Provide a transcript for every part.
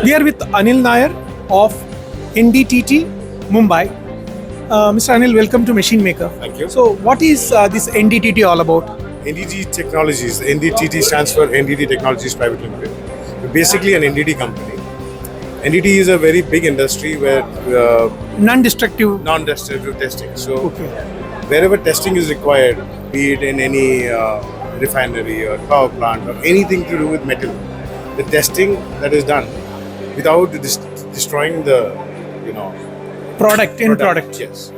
We are with Anil Nair of NDTT, Mumbai. Mr. Anil, welcome to Machine Maker. Thank you. So, what is this NDTT all about? NDT Technologies, NDTT stands for NDT Technologies Private Limited. We're basically an NDT company. NDT is a very big industry where Non-destructive. non-destructive testing. So Okay. wherever testing is required, be it in any refinery or power plant or anything to do with metal, the testing that is done without destroying the, Product. Yes,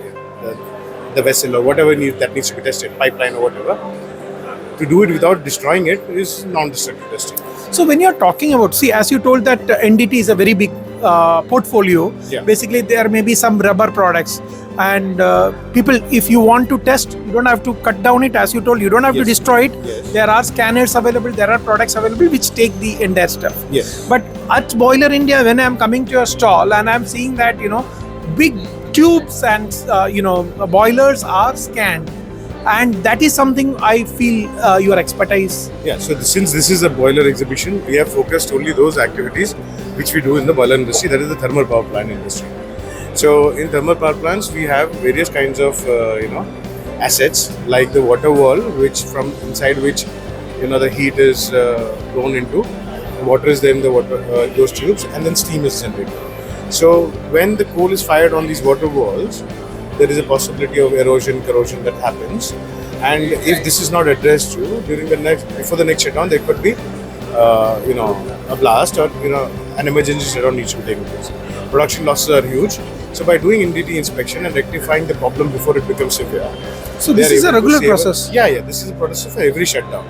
the vessel or whatever that needs to be tested, pipeline or whatever. To do it without destroying it is non-destructive testing. So, when you're talking about, see, as you told that NDT is a very big portfolio. Yeah. Basically, there may be some rubber products. And people, if you want to test, you don't have to cut down it. As you told, you don't have to Yes. destroy it. Yes. There are scanners available. There are products available which take the entire stuff. Yes. But at Boiler India, when I'm coming to your stall and I'm seeing that, big tubes and, boilers are scanned. And that is something I feel your expertise. Yeah, so since this is a boiler exhibition, we have focused only those activities which we do in the boiler industry, that is the thermal power plant industry. So in thermal power plants, we have various kinds of assets like the water wall, which from inside which the heat is blown into, water is there in the water those tubes, and then steam is generated. So when the coal is fired on these water walls, there is a possibility of erosion, corrosion that happens, and if this is not addressed before the next shutdown, there could be a blast or an emergency shutdown needs to be taken place. Production losses are huge. So by doing NDT inspection and rectifying the problem before it becomes severe. So this is a regular process? Yeah, this is a process for every shutdown.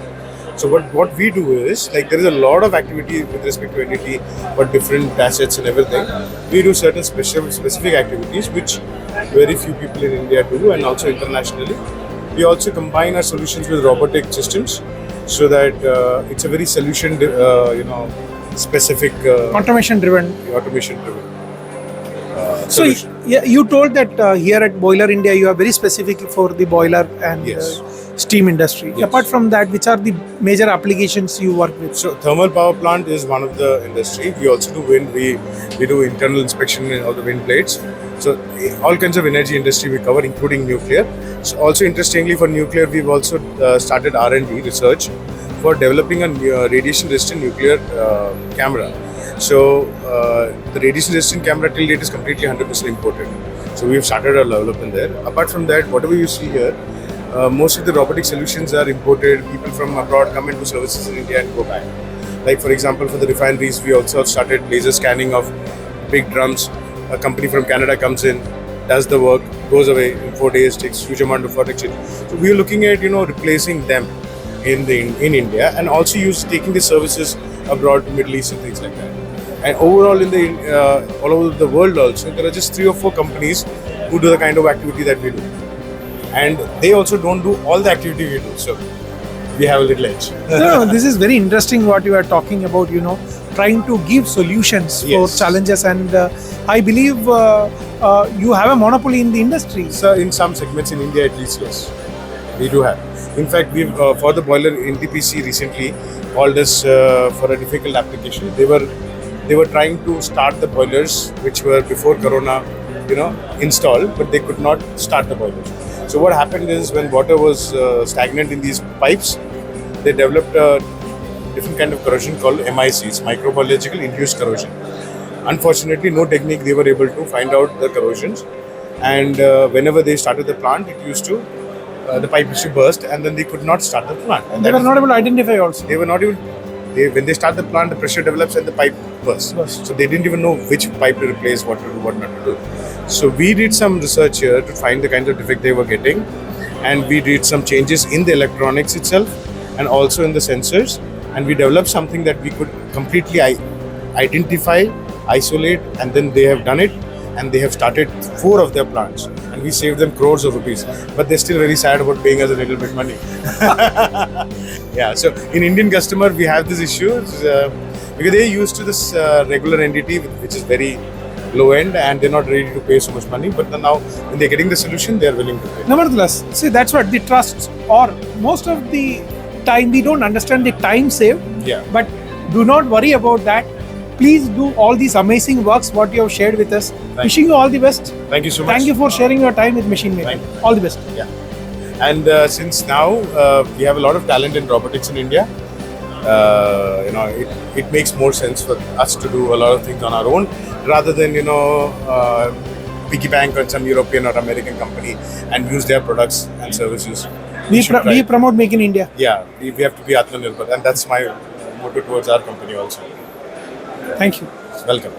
So what we do is, like, there is a lot of activity with respect to NDT, but different assets and everything. We do certain specific activities which very few people in India do, and also internationally. We also combine our solutions with robotic systems so that it's a very solution, specific Automation driven. automation driven. So you told that here at Boiler India, you are very specific for the boiler and Yes. steam industry. Yes. Apart from that, which are the major applications you work with? So thermal power plant is one of the industry. We also do wind. We do internal inspection of the wind blades. So all kinds of energy industry we cover, including nuclear. So also interestingly, for nuclear, we've also started R&D research for developing a radiation resistant nuclear camera. So the radiation resistant camera till date is completely 100% imported. So we have started our development there. Apart from that, whatever you see here, most of the robotic solutions are imported. People from abroad come into services in India and go back. Like for example, for the refineries, we also started laser scanning of big drums. A company from Canada comes in, does the work, goes away in 4 days, takes huge amount of work exchange. So we are looking at replacing them in India, and also taking the services abroad to Middle East and things like that. And overall in all over the world also, there are just 3 or 4 companies who do the kind of activity that we do. And they also don't do all the activity we do. So we have a little edge. No, this is very interesting what you are talking about, trying to give solutions for Yes. challenges. And I believe you have a monopoly in the industry. So in some segments in India at least, yes, we do have. In fact, we've for the boiler, NTPC recently called us for a difficult application. They were trying to start the boilers which were before Corona, installed, but they could not start the boilers. So what happened is, when water was stagnant in these pipes, they developed a different kind of corrosion called MICs, microbiologically induced corrosion. Unfortunately, no technique they were able to find out the corrosions, and whenever they started the plant, the pipe used to burst, and then they could not start the plant. And They were not able to identify also. They were not even. When they start the plant, the pressure develops and the pipe bursts. So they didn't even know which pipe to replace, what to do, what not to do. So we did some research here to find the kind of defect they were getting, and we did some changes in the electronics itself and also in the sensors, and we developed something that we could completely identify, isolate, and then they have done it, and they have started 4 of their plants, and we saved them crores of rupees. But they're still very sad about paying us a little bit money. Yeah, so in Indian customer, we have this issue because they're used to this regular NDT, which is very low end, and they're not ready to pay so much money. But then now, when they're getting the solution, they're willing to pay. Nevertheless, see, that's what the trust, or most of the time we don't understand the time saved. Yeah. But do not worry about that. Please do all these amazing works what you have shared with us. Wishing you all the best. Thank you so much. Thank you for sharing your time with Machine Maker. Thank you. All the best. Yeah. And since now we have a lot of talent in robotics in India, it makes more sense for us to do a lot of things on our own rather than piggy bank on some European or American company and use their products and services. We promote Make in India. Yeah, we have to be Atmanirbhar, and that's my motto towards our company also. Thank you. Welcome.